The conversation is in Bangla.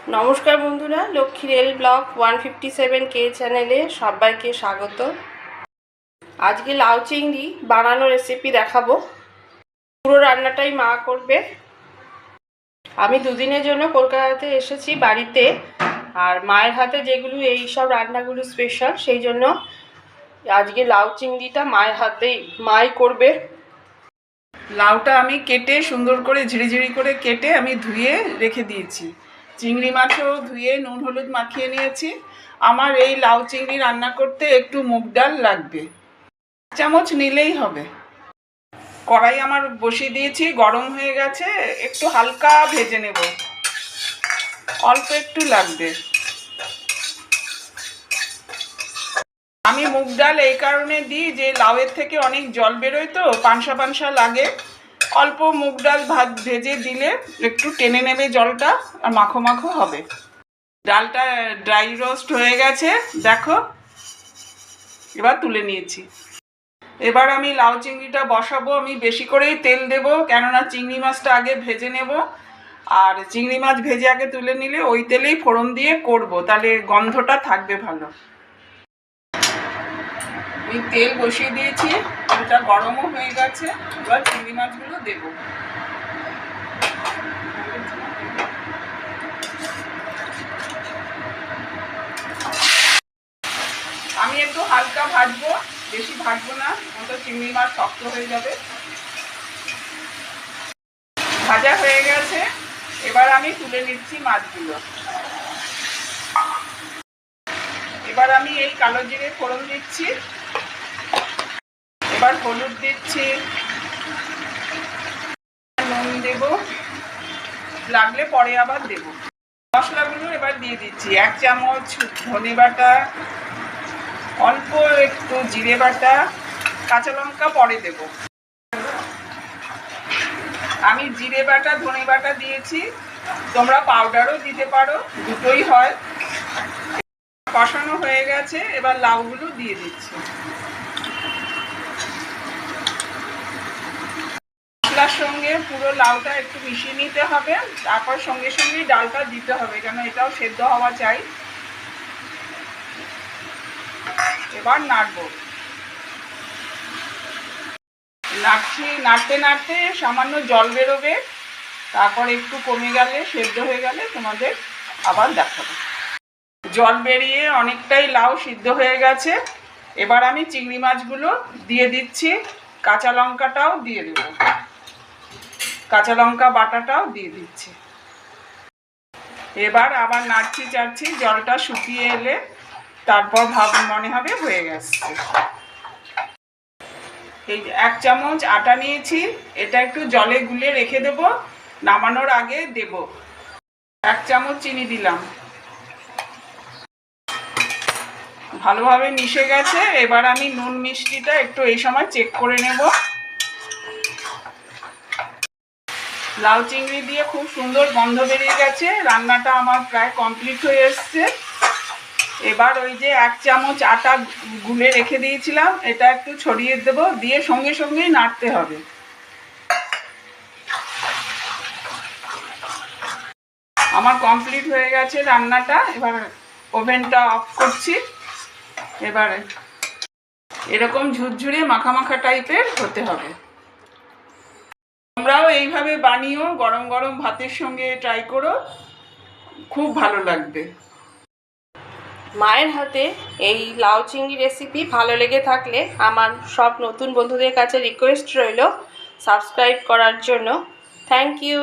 नमस्कार बंधुरा लक्ष्मीर ब्लग 157k चैनेले सबाइके स्वागत। आज के लाउ चिंगड़ी बानानो रेसिपि देखाबो। पुरो रान्नाटाई मा करबे। आमी दुदिनेर जोन्नो कलकाताते एसेछि बाड़ीते और मायेर हाथे जेगुलो एई सब रान्नागुलो स्पेशल सेई जोन्नो आज के लाउ चिंगड़ीटा मायेर हाथेई माई करबे। लाउटा आमी केटे सुंदर करे झिरिझिरि करे केटे आमी धुए रेखे दिएछि। चिंगड़ी माछो धुए नुन हलुद माखिए निएछि। आमार एई लाउ चिंगड़ी रान्ना करते एकटू मुग डाल लागबे, 1 चामच निलेई होबे। कड़ाई आमार बसिए दिएछि, गरम हये गेছে, एकटू हालका भेजे नेब, अल्प एकटू लागबे। आमी मुग डाल এই কারণে দিই যে লাউয়ের থেকে অনেক জল বেরোয় তো পানসা পানসা লাগে। অল্প মুগ ডাল ভাত ভেজে দিলে একটু টেনে নেবে জলটা আর মাখো মাখো হবে। ডালটা ড্রাই রোস্ট হয়ে গেছে দেখো, এবার তুলে নিয়েছি। এবার আমি লাউ চিংড়িটা বসাবো। আমি বেশি করেই তেল দেব, কেননা চিংড়ি মাছটা আগে ভেজে নেব। আর চিংড়ি মাছ ভেজে আগে তুলে নিলে ওই তেলেই ফোড়ন দিয়ে করব, তাহলে গন্ধটা থাকবে ভালো। তেল বসিয়ে দিয়েছি, তেলটা গরমও হয়ে গেছে। এবার চিংড়ি মাছগুলো দেব। আমি একটু হালকা ভাজবো, বেশি ভাজবো না, নয়তো চিংড়ি মাছ শক্ত হয়ে যাবে। ভাজা হয়ে গেছে, এবার আমি তুলে নিচ্ছি মাছগুলো। এবার আমি এই কালো জিরে ফোড়ন দিচ্ছি। এবার হলুদ দিচ্ছি, নুন দেব, লাগলে পরে আবার দেব। মশলাগুলো এবার দিয়ে দিচ্ছি। 1 চামচ ধনে বাটা, অল্প একটু জিরে বাটা, কাঁচা লঙ্কা পরে দেব। আমি জিরে বাটা ধনে বাটা দিয়েছি, তোমরা পাউডারও দিতে পারো, দুটোই হয়। কষানো হয়ে গেছে, এবার লাউগুলো দিয়ে দিচ্ছি। মশলার সঙ্গে পুরো লাউটা একটু মিশিয়ে নিতে হবে, তারপর সঙ্গে সঙ্গে ডালটা দিতে হবে, কেন এটাও সেদ্ধ হওয়া চাই। এবার নাড়বো, নাড়তে নাড়তে সামান্য জল বেরোবে, তারপর একটু কমে গেলে সেদ্ধ হয়ে গেলে তোমাদের আবার দেখাবো। জল বেরিয়ে অনেকটাই লাউ সিদ্ধ হয়ে গেছে। এবার আমি চিংড়ি মাছগুলো দিয়ে দিচ্ছি, কাঁচা লঙ্কাটাও দিয়ে দেব, কাঁচা লঙ্কা বাটাটাও দিয়ে দিচ্ছি। এবার আবার নাড়ছি চাড়ছি, জলটা শুকিয়ে এলে তারপর মনে হবে হয়ে গেছে। এই 1 চামচ আটা নিয়েছি, এটা একটু জলে গুলে রেখে দেব, নামানোর আগে দেব। 1 চামচ চিনি দিলাম, ভালোভাবে মিশে গেছে। এবার আমি নুন মিষ্টিটা একটু এই সময় চেক করে নেব। লাউ চিংড়ি দিয়ে খুব সুন্দর গন্ধ বেরিয়ে গেছে, রান্নাটা আমার প্রায় কমপ্লিট হয়ে এসছে। এবার ওই যে 1 চামচ আটা গুলে রেখে দিয়েছিলাম, এটা একটু ছড়িয়ে দেব, দিয়ে সঙ্গে সঙ্গেই নাড়তে হবে। আমার কমপ্লিট হয়ে গেছে রান্নাটা। এবার ওভেনটা অফ করছি। এবারে এরকম ঝুরঝুরে মাখা মাখা টাইপের হতে হবে। তোমরাও এইভাবে বানিও, গরম গরম ভাতের সঙ্গে ট্রাই করো, খুব ভালো লাগবে। মায়ের হাতে এই লাউ চিংড়ি রেসিপি ভালো লেগে থাকলে আমার সব নতুন বন্ধুদের কাছে রিকোয়েস্ট রইল সাবস্ক্রাইব করার জন্য। Thank you.